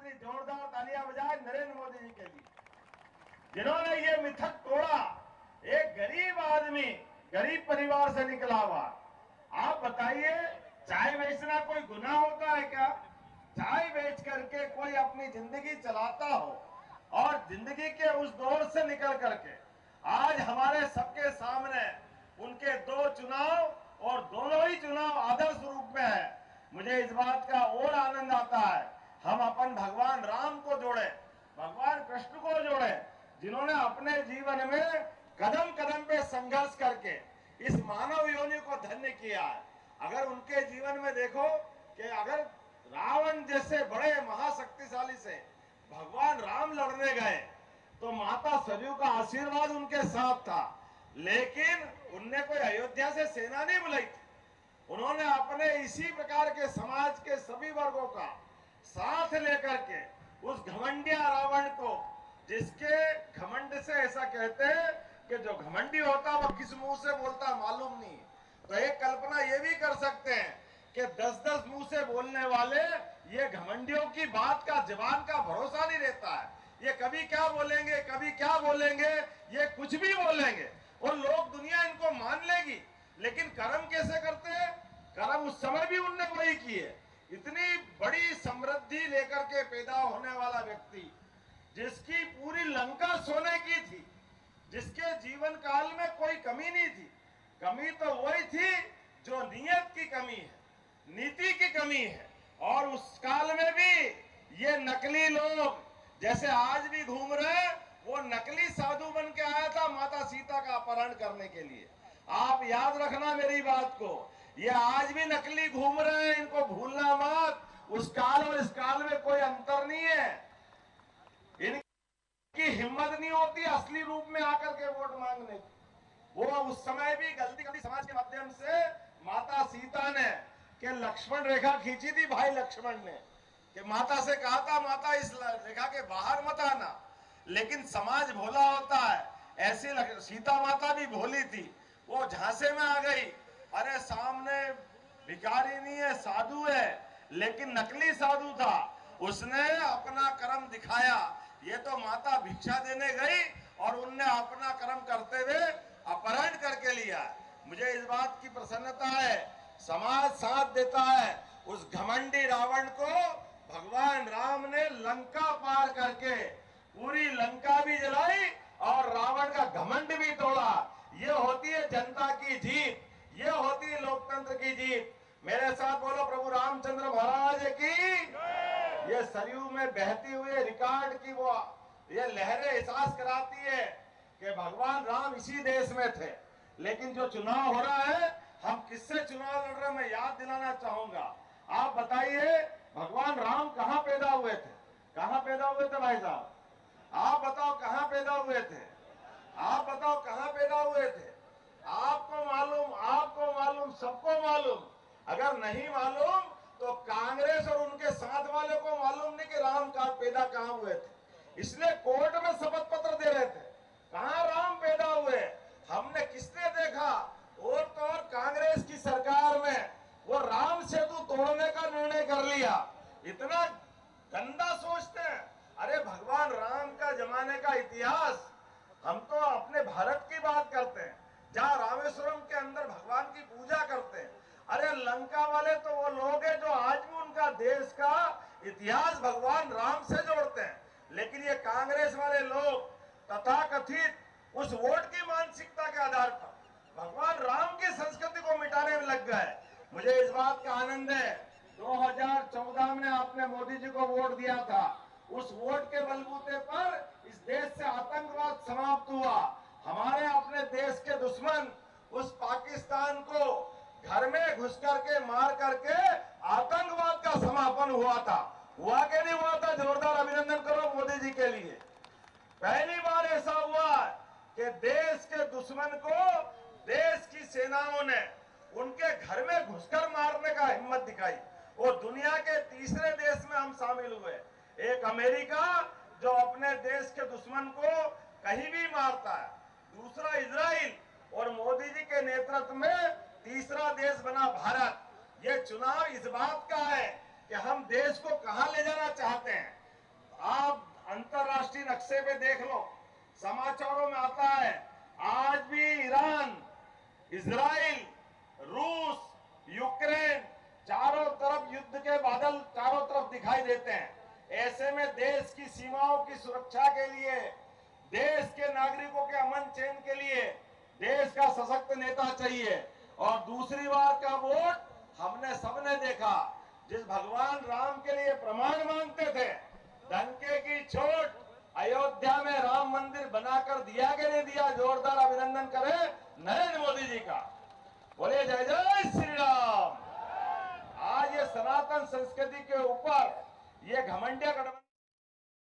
प्रधानमंत्री जोरदार तालियां बजाए नरेंद्र मोदी जी के लिए, जिन्होंने ये मिथक तोड़ा। एक गरीब आदमी, गरीब परिवार से निकला हुआ, आप बताइए चाय बेचना कोई गुनाह होता है क्या? चाय बेच करके कोई अपनी जिंदगी चलाता हो और जिंदगी के उस दौर से निकल करके आज हमारे सबके सामने उनके दो चुनाव और दोनों ही चुनाव आदर्श रूप में है। मुझे इस बात का और आनंद आता है, हम अपन भगवान राम को जोड़े, भगवान कृष्ण को जोड़े, जिन्होंने अपने जीवन में कदम कदम पे संघर्ष करके इस मानव योनि को धन्य किया है। अगर उनके जीवन में देखो कि अगर रावण जैसे बड़े महाशक्तिशाली से भगवान राम लड़ने गए तो माता सरयू का आशीर्वाद उनके साथ था, लेकिन उनने कोई अयोध्या से सेना नहीं बुलाई थी। उन्होंने अपने इसी प्रकार के समाज के सभी वर्गों का साथ लेकर के उस घमंडिया रावण को, जिसके घमंड से ऐसा कहते हैं कि जो घमंडी होता वो किस मुंह से बोलता मालूम नहीं, तो एक कल्पना ये भी कर सकते हैं कि 10-10 मुंह से बोलने वाले ये घमंडियों की बात का, जबान का भरोसा नहीं रहता है। ये कभी क्या बोलेंगे, कभी क्या बोलेंगे, ये कुछ भी बोलेंगे और लोग, दुनिया इनको मान लेगी, लेकिन कर्म कैसे करते हैं? कर्म उस समय भी उनने वही किए। इतनी बड़ी समृद्धि लेकर के पैदा होने वाला व्यक्ति, जिसकी पूरी लंका सोने की थी, जिसके जीवन काल में कोई कमी नहीं थी, कमी तो वही थी जो नियत की कमी है, नीति की कमी है। और उस काल में भी ये नकली लोग जैसे आज भी घूम रहे हैं, वो नकली साधु बन के आया था माता सीता का अपहरण करने के लिए। आप याद रखना मेरी बात को, ये आज भी नकली घूम रहे हैं, इनको भूलना मत। उस काल और इस काल में कोई अंतर नहीं है। इनकी हिम्मत नहीं होती असली रूप में आकर के वोट मांगने की। वो उस समय भी गलती समाज के माध्यम से माता सीता ने कि लक्ष्मण रेखा खींची थी, भाई लक्ष्मण ने, कि माता से कहा था माता इस रेखा के बाहर मत आना, लेकिन समाज भोला होता है। ऐसी सीता माता भी भोली थी, वो झांसे में आ गई। अरे सामने भिखारी नहीं है, साधु है, लेकिन नकली साधु था। उसने अपना कर्म दिखाया। ये तो माता भिक्षा देने गई और उनने अपना कर्म करते हुए अपहरण करके लिया। मुझे इस बात की प्रसन्नता है, समाज साथ देता है। उस घमंडी रावण को भगवान राम ने लंका पार करके पूरी लंका भी जलाई और रावण का घमंड भी तोड़ा। ये होती है जनता की जीत, ये होती है लोकतंत्र की जीत। मेरे साथ बोलो प्रभु रामचंद्र महाराज की। ये सरयू में बहती हुई रिकॉर्ड की वो ये लहरें एहसास कराती है कि भगवान राम इसी देश में थे। लेकिन जो चुनाव हो रहा है, हम किससे चुनाव लड़ रहे हैं मैं याद दिलाना चाहूंगा। आप बताइए भगवान राम कहां पैदा हुए थे? कहां पैदा हुए थे भाई साहब? आप बताओ कहां पैदा हुए थे? आप बताओ कहां पैदा हुए थे? आपको मालूम, आपको मालूम, सबको मालूम। अगर नहीं मालूम तो कांग्रेस और उनके साथ वाले को मालूम नहीं कि राम कहां पैदा कहां हुए थे। इसलिए कोर्ट में शपथ पत्र दे रहे थे, कहां राम पैदा हुए। हमने किसने देखा? और तो और कांग्रेस की सरकार में वो राम सेतु तोड़ने का निर्णय कर लिया। इतना गंदा सोचते हैं। अरे भगवान राम का जमाने का इतिहास, हम तो अपने भारत की बात करते हैं जहां रामेश्वरम के अंदर भगवान की पूजा करते हैं। अरे लंका वाले तो वो लोग हैं जो आज भी उनका देश का इतिहास भगवान राम से जोड़ते हैं। लेकिन ये कांग्रेस वाले लोग तथाकथित उस वोट की मानसिकता के आधार पर भगवान राम की संस्कृति को मिटाने में लग गए। मुझे इस बात का आनंद है, 2014 में आपने मोदी जी को वोट दिया था। उस वोट के बलबूते पर इस देश से आतंकवाद समाप्त हुआ। हमारे अपने देश के दुश्मन उस पाकिस्तान को घर में घुस करके मार करके आतंकवाद का समापन हुआ था। हुआ कि नहीं हुआ था? जोरदार अभिनंदन करो मोदी जी के लिए। पहली बार ऐसा हुआ कि देश के दुश्मन को देश की सेनाओं ने उनके घर में घुसकर मारने का हिम्मत दिखाई। और दुनिया के तीसरे देश में हम शामिल हुए, एक अमेरिका जो अपने देश के दुश्मन को कहीं भी मारता है, दूसरा इजराइल, और मोदी जी के नेतृत्व में तीसरा देश बना भारत। ये चुनाव इस बात का है कि हम देश को कहां ले जाना चाहते हैं। नक्शे पे देख लो, समाचारों में आता है आज भी ईरान, इजराइल, रूस, यूक्रेन, चारों तरफ युद्ध के बादल चारों तरफ दिखाई देते हैं। ऐसे में देश की सीमाओं की सुरक्षा के लिए, देश के नागरिकों के अमन चैन के लिए देश का सशक्त नेता चाहिए। और दूसरी बार का वोट हमने सबने देखा, जिस भगवान राम के लिए प्रमाण मांगते थे, डंके की चोट अयोध्या में राम मंदिर बनाकर दिया कि नहीं दिया? जोरदार अभिनंदन करें नरेंद्र मोदी जी का। बोले जय जय श्री राम। आज ये सनातन संस्कृति के ऊपर ये घमंडिया गठबंधन